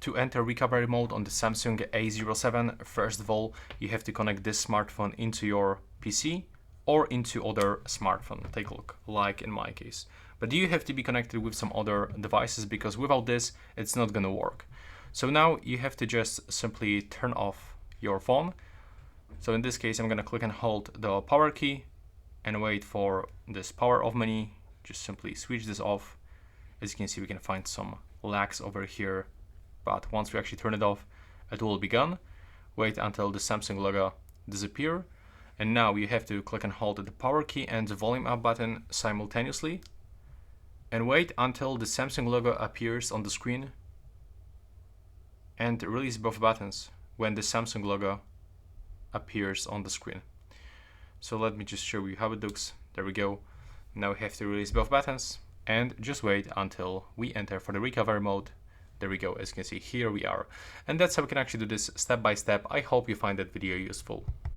To enter recovery mode on the Samsung A07, first of all, you have to connect this smartphone into your PC or into other smartphone. Take a look, like in my case. But you have to be connected with some other devices because without this, it's not gonna work. So now you have to just simply turn off your phone. So in this case, I'm gonna click and hold the power key and wait for this power off menu. Just simply switch this off. As you can see, we can find some lags over here, but once we actually turn it off, it will be gone. Wait until the Samsung logo disappear. And now you have to click and hold the power key and the volume up button simultaneously. And wait until the Samsung logo appears on the screen. And release both buttons when the Samsung logo appears on the screen. So let me just show you how it looks. There we go. Now we have to release both buttons and just wait until we enter for the recovery mode. There we go. As you can see, here we are. And that's how we can actually do this step by step. I hope you find that video useful.